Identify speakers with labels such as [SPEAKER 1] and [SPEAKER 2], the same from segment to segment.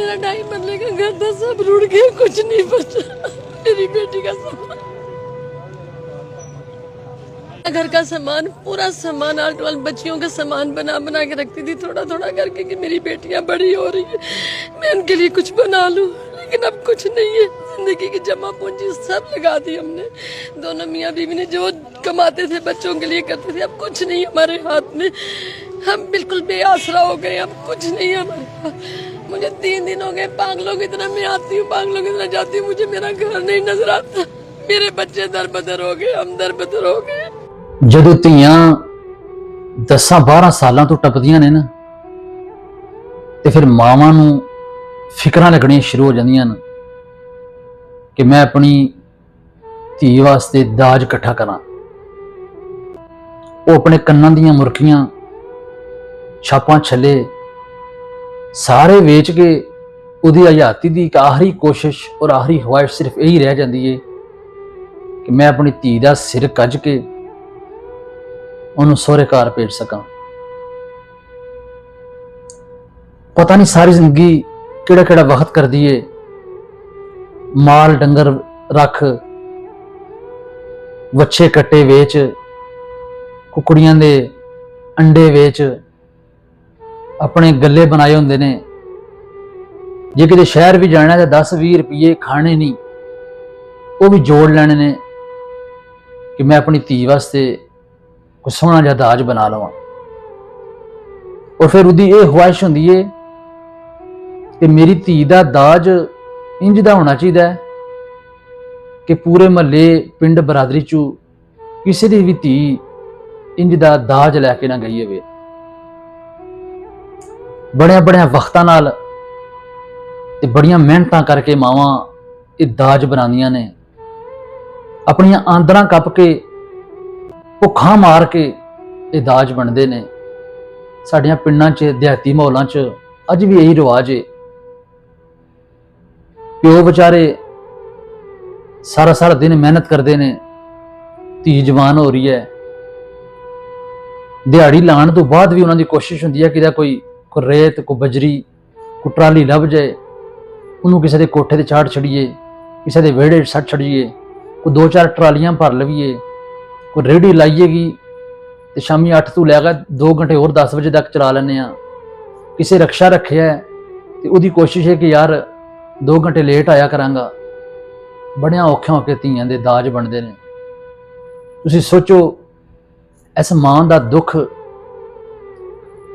[SPEAKER 1] मेरा 2.5 मरले का घर था, सब रुड़ गया, कुछ नहीं बचा। मेरी बेटी का सामान, घर का सामान, पूरा सामान, आर्ट वाल बच्चियों का सामान बना बना के रखती थी, थोड़ा थोड़ा करके कि मेरी बेटियां बड़ी हो रही है, मैं उनके लिए कुछ बना लूं। लेकिन अब कुछ नहीं है, जिंदगी की जमा पूंजी सब लगा दी हमने। दोनों मियाँ बीवी ने जो कमाते थे बच्चों के लिए करते थे, अब कुछ नहीं हमारे हाथ में। हम बिल्कुल बेआसरा हो गए, अब कुछ नहीं है हमारे पास। मुझे 3 दिन हो गए, पागलों की तरह मैं आती हूँ, पागलों की तरह जाती हूँ, मुझे मेरा घर नहीं नजर आता। मेरे बच्चे दर बदर हो गए, हम दर बदर हो गए।
[SPEAKER 2] ਜਦੋਂ ਧੀਆਂ 10-12 ਸਾਲਾਂ ਤੋਂ ਟੱਪਦੀਆਂ ਨੇ ਨਾ, ਤੇ ਫਿਰ ਮਾਵਾਂ ਨੂੰ ਫਿਕਰਾਂ ਲੱਗਣੀਆਂ ਸ਼ੁਰੂ ਹੋ ਜਾਂਦੀਆਂ ਨੇ ਕਿ ਮੈਂ ਆਪਣੀ ਧੀ ਵਾਸਤੇ ਦਾਜ ਇਕੱਠਾ ਕਰਾਂ। ਉਹ ਆਪਣੇ ਕੰਨਾਂ ਦੀਆਂ ਮੁਰਕੀਆਂ, ਛਾਪਾਂ ਛੱਲੇ ਸਾਰੇ ਵੇਚ ਕੇ ਉਹਦੀ ਆਜ਼ਾਦੀ ਦੀ ਇੱਕ ਆਖਰੀ ਕੋਸ਼ਿਸ਼ ਔਰ ਆਖਰੀ ਖਵਾਇਸ਼ ਸਿਰਫ ਇਹੀ ਰਹਿ ਜਾਂਦੀ ਹੈ ਕਿ ਮੈਂ ਆਪਣੀ ਧੀ ਦਾ ਸਿਰ ਕੱਜ ਕੇ ਉਹਨੂੰ ਸਹੁਰੇ ਘਰ ਭੇਜ ਸਕਾਂ। ਪਤਾ ਨਹੀਂ ਸਾਰੀ ਜ਼ਿੰਦਗੀ ਕਿਹੜਾ ਕਿਹੜਾ ਵਕਤ ਕਰਦੀ ਏ, ਮਾਲ ਡੰਗਰ ਰੱਖ, ਵੱਛੇ ਕੱਟੇ ਵੇਚ, ਕੁਕੜੀਆਂ ਦੇ ਅੰਡੇ ਵੇਚ, ਆਪਣੇ ਗੱਲੇ ਬਣਾਏ ਹੁੰਦੇ ਨੇ। ਜੇ ਕਿਤੇ ਸ਼ਹਿਰ ਵੀ ਜਾਣਾ ਤਾਂ 10-20 ਰੁਪਏ ਖਾਣੇ ਨਹੀਂ, ਉਹ ਵੀ ਜੋੜ ਲੈਣੇ ਨੇ ਕਿ ਮੈਂ ਆਪਣੀ ਧੀ ਵਾਸਤੇ ਕੋਈ ਸੋਹਣਾ ਜਿਹਾ ਦਾਜ ਬਣਾ ਲਵਾਂ। ਔਰ ਫਿਰ ਉਹਦੀ ਇਹ ਖੁਆਇਸ਼ ਹੁੰਦੀ ਏ ਕਿ ਮੇਰੀ ਧੀ ਦਾ ਦਾਜ ਇੰਜ ਦਾ ਹੋਣਾ ਚਾਹੀਦਾ ਹੈ ਕਿ ਪੂਰੇ ਮਹੱਲੇ, ਪਿੰਡ, ਬਰਾਦਰੀ ਚੋਂ ਕਿਸੇ ਦੀ ਵੀ ਧੀ ਇੰਜ ਦਾ ਦਾਜ ਲੈ ਕੇ ਨਾ ਗਈ ਹੋਵੇ। ਬੜਿਆਂ ਵਕਤਾਂ ਨਾਲ ਤੇ ਬੜੀਆਂ ਮਿਹਨਤਾਂ ਕਰਕੇ ਮਾਵਾਂ ਇਹ ਦਾਜ ਬਣਾਉਂਦੀਆਂ ਨੇ, ਆਪਣੀਆਂ ਆਂਦਰਾਂ ਕੱਪ ਕੇ, ਭੁੱਖਾਂ ਮਾਰ ਕੇ ਇਹ ਦਾਜ ਬਣਦੇ ਨੇ। ਸਾਡੀਆਂ ਪਿੰਡਾਂ 'ਚ, ਦਿਹਾਤੀ ਮਾਹੌਲਾਂ 'ਚ ਅੱਜ ਵੀ ਇਹੀ ਰਿਵਾਜ ਏ। ਪਿਓ ਵਿਚਾਰੇ ਸਾਰਾ ਦਿਨ ਮਿਹਨਤ ਕਰਦੇ ਨੇ, ਧੀ ਜਵਾਨ ਹੋ ਰਹੀ ਹੈ, ਦਿਹਾੜੀ ਲਾਉਣ ਤੋਂ ਬਾਅਦ ਵੀ ਉਹਨਾਂ ਦੀ ਕੋਸ਼ਿਸ਼ ਹੁੰਦੀ ਹੈ ਕਿ ਇਹਦਾ ਕੋਈ ਰੇਤ, ਕੋਈ ਬਜਰੀ, ਕੋਈ ਟਰਾਲੀ ਲੱਭ ਜਾਏ, ਉਹਨੂੰ ਕਿਸੇ ਦੇ ਕੋਠੇ ਤੇ ਚਾੜ ਛੜੀਏ, ਕਿਸੇ ਦੇ ਵਿਹੜੇ 'ਚ ਸੱਟ ਛੜੀਏ, ਕੋਈ 2-4 ਟਰਾਲੀਆਂ ਭਰ ਲਵੀਏ, ਕੋਈ ਰੇਹੜੀ ਲਾਈਏਗੀ ਤੇ ਸ਼ਾਮੀ 8 ਤੋਂ ਲੈ ਕੇ 2 ਘੰਟੇ ਹੋਰ 10 ਵਜੇ ਤੱਕ ਚਲਾ ਲੈਂਦੇ ਆ। ਕਿਸੇ ਰਕਸ਼ਾ ਰੱਖਿਆ ਤੇ ਉਹਦੀ ਕੋਸ਼ਿਸ਼ ਹੈ ਕਿ ਯਾਰ 2 ਘੰਟੇ ਲੇਟ ਆਇਆ ਕਰਾਂਗਾ। ਬੜਿਆਂ ਔਖਿਆਂ ਹੋ ਕੇ ਧੀਆਂ ਦੇ ਦਾਜ ਬਣਦੇ ਨੇ। ਤੁਸੀਂ ਸੋਚੋ, ਇਸ ਮਾਂ ਦਾ ਦੁੱਖ,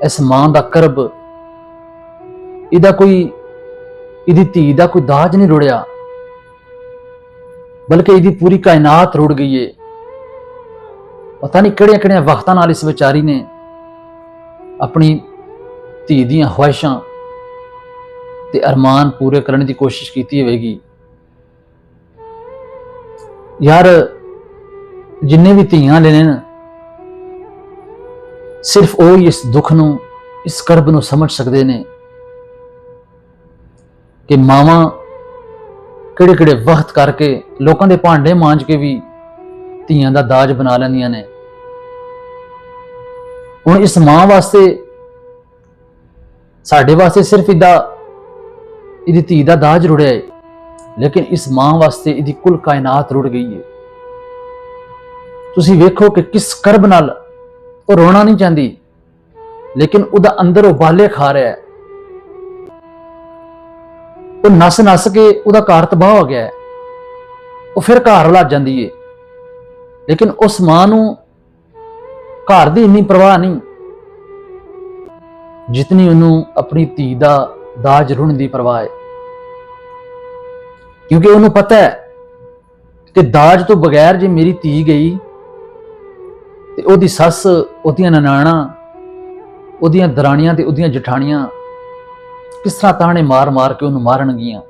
[SPEAKER 2] ਇਸ ਮਾਂ ਦਾ ਕਰਬ, ਇਹਦੀ ਧੀ ਦਾ ਕੋਈ ਦਾਜ ਨਹੀਂ ਰੁੜਿਆ, ਬਲਕਿ ਇਹਦੀ ਪੂਰੀ ਕਾਇਨਾਤ ਰੁੜ ਗਈ ਏ। ਪਤਾ ਨਹੀਂ ਕਿਹੜੀਆਂ ਵਕਤਾਂ ਨਾਲ ਇਸ ਵਿਚਾਰੀ ਨੇ ਆਪਣੀ ਧੀ ਦੀਆਂ ਖੁਆਇਸ਼ਾਂ ਤੇ ਅਰਮਾਨ ਪੂਰੇ ਕਰਨ ਦੀ ਕੋਸ਼ਿਸ਼ ਕੀਤੀ ਹੋਵੇਗੀ। ਯਾਰ, ਜਿੰਨੇ ਵੀ ਧੀਆਂ ਲੈਣੇ ਨੇ, ਸਿਰਫ ਉਹ ਹੀ ਇਸ ਦੁੱਖ ਨੂੰ, ਇਸ ਕਰਬ ਨੂੰ ਸਮਝ ਸਕਦੇ ਨੇ ਕਿ ਮਾਵਾਂ ਕਿਹੜੇ ਵਕਤ ਕਰਕੇ ਲੋਕਾਂ ਦੇ ਭਾਂਡੇ ਮਾਂਜ ਕੇ ਵੀ ਧੀਆਂ ਦਾ ਦਾਜ ਬਣਾ ਲੈਂਦੀਆਂ ਨੇ। ਹੁਣ ਇਸ ਮਾਂ ਵਾਸਤੇ, ਸਾਡੇ ਵਾਸਤੇ ਸਿਰਫ ਇਹਦੀ ਧੀ ਦਾ ਦਾਜ ਰੁੜਿਆ ਹੈ, ਲੇਕਿਨ ਇਸ ਮਾਂ ਵਾਸਤੇ ਇਹਦੀ ਕੁੱਲ ਕਾਇਨਾਤ ਰੁੜ ਗਈ ਹੈ। ਤੁਸੀਂ ਵੇਖੋ ਕਿ ਕਿਸ ਕਰਬ ਨਾਲ ਉਹ ਰੋਣਾ ਨਹੀਂ ਚਾਹੁੰਦੀ, ਲੇਕਿਨ ਉਹਦਾ ਅੰਦਰ ਉਬਾਲੇ ਖਾ ਰਿਹਾ ਹੈ। ਉਹ ਨਸ ਕੇ ਉਹਦਾ ਘਰ ਤਬਾਹ ਹੋ ਗਿਆ ਹੈ। ਉਹ ਫਿਰ ਘਰ ਲੱਜ ਜਾਂਦੀ ਏ, ਲੇਕਿਨ ਉਸ ਮਾਂ ਨੂੰ ਘਰ ਦੀ ਇੰਨੀ ਪਰਵਾਹ ਨਹੀਂ ਜਿਤਨੀ ਉਹਨੂੰ ਆਪਣੀ ਧੀ ਦਾ ਦਾਜ ਰੁੜਨ ਦੀ ਪਰਵਾਹ ਹੈ। ਕਿਉਂਕਿ ਉਹਨੂੰ ਪਤਾ ਹੈ ਕਿ ਦਾਜ ਤੋਂ ਬਗੈਰ ਜੇ ਮੇਰੀ ਧੀ ਗਈ ਤੇ ਉਹਦੀ ਸੱਸ, ਉਹਦੀਆਂ ਨਨਾਣਾਂ, ਉਹਦੀਆਂ ਦਰਾਣੀਆਂ ਤੇ ਉਹਦੀਆਂ ਜਠਾਣੀਆਂ ਕਿਸ ਤਰ੍ਹਾਂ ਤਾਣੇ ਮਾਰ ਕੇ ਉਹਨੂੰ ਮਾਰਨਗੀਆਂ।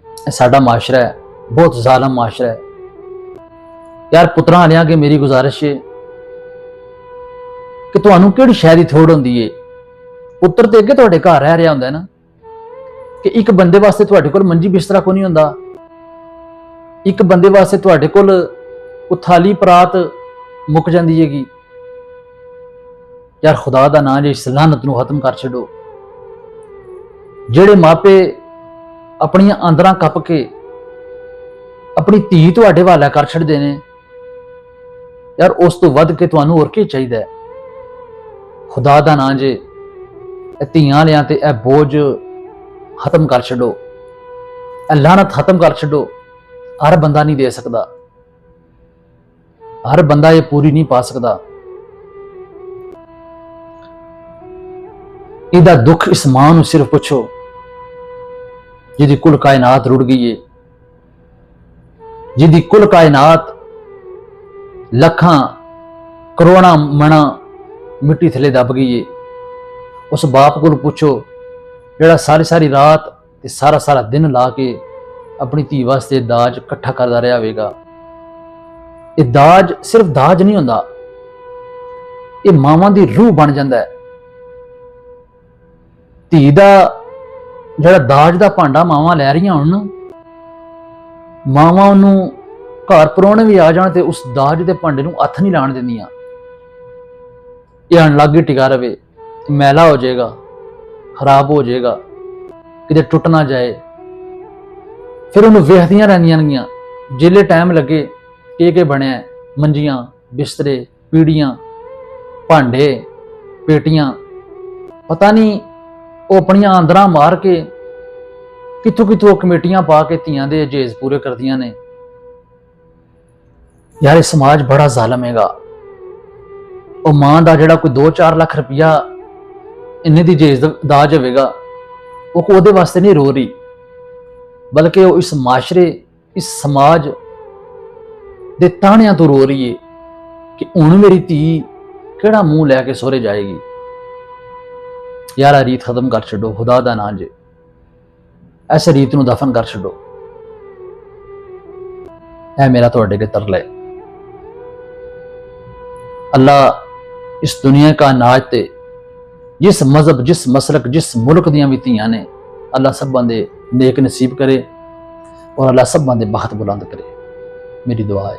[SPEAKER 2] ਇਹ ਸਾਡਾ ਮਾਸ਼ਰਾ ਹੈ, ਬਹੁਤ ਜ਼ਾਲਮ ਮਾਸ਼ਰਾ ਹੈ। ਯਾਰ, ਪੁੱਤਰਾਂ ਵਾਲਿਆਂ ਅੱਗੇ ਮੇਰੀ ਗੁਜ਼ਾਰਿਸ਼ ਹੈ ਕਿ ਤੁਹਾਨੂੰ ਕਿਹੜੀ ਸ਼ੈ ਦੀ ਥੋੜ ਹੁੰਦੀ ਏ। ਪੁੱਤਰ ਤੇ ਅੱਗੇ ਤੁਹਾਡੇ ਘਰ ਰਹਿ ਰਿਹਾ ਹੁੰਦਾ ਨਾ, ਕਿ ਇੱਕ ਬੰਦੇ ਵਾਸਤੇ ਤੁਹਾਡੇ ਕੋਲ ਮੰਜੀ ਬਿਸਤਰਾ ਕੋਈ ਨਹੀਂ ਹੁੰਦਾ, ਇੱਕ ਬੰਦੇ ਵਾਸਤੇ ਤੁਹਾਡੇ ਕੋਲ ਉਥਾਲੀ ਪਰਾਤ ਮੁੱਕ ਜਾਂਦੀ ਹੈਗੀ। ਯਾਰ, ਖੁਦਾ ਦਾ ਨਾਂ ਜੇ ਇਸ ਲਾਨਤ ਨੂੰ ਖਤਮ ਕਰ ਛੱਡੋ। ਜਿਹੜੇ ਮਾਪੇ ਆਪਣੀਆਂ ਆਂਦਰਾਂ ਕੱਪ ਕੇ ਆਪਣੀ ਧੀ ਤੁਹਾਡੇ ਹਵਾਲਾ ਕਰ ਛੱਡਦੇ ਨੇ, ਯਾਰ ਉਸ ਤੋਂ ਵੱਧ ਕੇ ਤੁਹਾਨੂੰ ਹੋਰ ਕੀ ਚਾਹੀਦਾ ਹੈ? ਖੁਦਾ ਦਾ ਨਾਂ ਜੇ ਇਹ ਧੀਆਂ ਲਿਆਂ ਤੇ ਇਹ ਬੋਝ ਖਤਮ ਕਰ ਛੱਡੋ, ਇਹ ਲਾਹਨਤ ਖਤਮ ਕਰ ਛੱਡੋ। ਹਰ ਬੰਦਾ ਨਹੀਂ ਦੇ ਸਕਦਾ, ਹਰ ਬੰਦਾ ਇਹ ਪੂਰੀ ਨਹੀਂ ਪਾ ਸਕਦਾ। ਇਹਦਾ ਦੁੱਖ ਇਸ ਮਾਂ ਨੂੰ ਸਿਰਫ ਪੁੱਛੋ ਜਿਹਦੀ ਕੁੱਲ ਕਾਇਨਾਤ ਰੁੜ ਗਈ ਏ, ਜਿਹਦੀ ਕੁੱਲ ਕਾਇਨਾਤ ਲੱਖਾਂ ਕਰੋੜਾਂ ਮਣਾ ਮਿੱਟੀ ਥੱਲੇ ਦੱਬ ਗਈ ਏ। ਉਸ ਬਾਪ ਕੋਲ ਪੁੱਛੋ ਜਿਹੜਾ ਸਾਰੀ ਸਾਰੀ ਰਾਤ ਤੇ ਸਾਰਾ ਸਾਰਾ ਦਿਨ ਲਾ ਕੇ ਆਪਣੀ ਧੀ ਵਾਸਤੇ ਦਾਜ ਇਕੱਠਾ ਕਰਦਾ ਰਿਹਾ ਹੋਵੇਗਾ। ਇਹ ਦਾਜ ਸਿਰਫ ਦਾਜ ਨਹੀਂ ਹੁੰਦਾ, ਇਹ ਮਾਵਾਂ ਦੀ ਰੂਹ ਬਣ ਜਾਂਦਾ ਹੈ। ਧੀ ਦਾ ਜਿਹੜਾ ਦਾਜ ਦਾ ਭਾਂਡਾ ਮਾਵਾਂ ਲੈ ਰਹੀਆਂ ਹੁਣ ਨਾ, ਮਾਵਾਂ ਉਹਨੂੰ ਘਰ ਪਰੋਣੇ ਵੀ ਆ ਜਾਣ ਤੇ ਉਸ ਦਾਜ ਦੇ ਭਾਂਡੇ ਨੂੰ ਹੱਥ ਨਹੀਂ ਲਾਣ ਦਿੰਦੀਆਂ। ਇਹ ਅਣਲਾਗੇ ਟਿਕਾ ਰਵੇ, ਮੈਲਾ ਹੋ ਜਾਏਗਾ, ਖਰਾਬ ਹੋ ਜਾਏਗਾ, ਕਿਤੇ ਟੁੱਟ ਨਾ ਜਾਏ। ਫਿਰ ਉਹਨੂੰ ਵੇਖਦੀਆਂ ਰਹਿੰਦੀਆਂ ਨੇਗੀਆਂ, ਜਿਲੇ ਟਾਈਮ ਲੱਗੇ ਕੀ ਬਣਿਆ, ਮੰਜੀਆਂ, ਬਿਸਤਰੇ, ਪੀੜੀਆਂ, ਭਾਂਡੇ, ਪੇਟੀਆਂ, ਪਤਾ ਨਹੀਂ ਉਹ ਆਪਣੀਆਂ ਆਂਦਰਾਂ ਮਾਰ ਕੇ ਕਿੱਥੋਂ ਕਿੱਥੋਂ ਕਮੇਟੀਆਂ ਪਾ ਕੇ ਧੀਆਂ ਦੇ ਅਜੇਜ਼ ਪੂਰੇ ਕਰਦੀਆਂ ਨੇ। ਯਾਰ ਇਹ ਸਮਾਜ ਬੜਾ ਜ਼ਾਲਮ ਹੈਗਾ। ਉਹ ਮਾਂ ਦਾ ਜਿਹੜਾ ਕੋਈ 2-4 ਲੱਖ ਰੁਪਇਆ ਇੰਨੇ ਦੀ ਅਜੇਜ਼ ਦਾਜ ਹੋਵੇਗਾ, ਉਹ ਉਹਦੇ ਵਾਸਤੇ ਨਹੀਂ ਰੋ ਰਹੀ, ਬਲਕਿ ਉਹ ਇਸ ਮਾਸ਼ਰੇ, ਇਸ ਸਮਾਜ ਦੇ ਤਾਣਿਆਂ ਤੋਂ ਰੋ ਰਹੀ ਏ ਕਿ ਹੁਣ ਮੇਰੀ ਧੀ ਕਿਹੜਾ ਮੂੰਹ ਲੈ ਕੇ ਸਹੁਰੇ ਜਾਏਗੀ। ਯਾਰ ਆ ਰੀਤ ਖਤਮ ਕਰ ਛੱਡੋ, ਖੁਦਾ ਦਾ ਨਾਂ ਜੇ ਐਸੇ ਰੀਤ ਨੂੰ ਦਫਨ ਕਰ ਛੱਡੋ। ਇਹ ਮੇਰਾ ਤੁਹਾਡੇ ਅੱਗੇ ਤਰਲਾ ਹੈ। अल्लाह इस दुनिया का नाज ते जिस मजहब, जिस मसलक, जिस मुल्क दियां भी धीआं ने, अल्लाह सब बंदे नेक नसीब करे और अल्लाह सब बंदे बख्त बुलंद करे। मेरी दुआ है।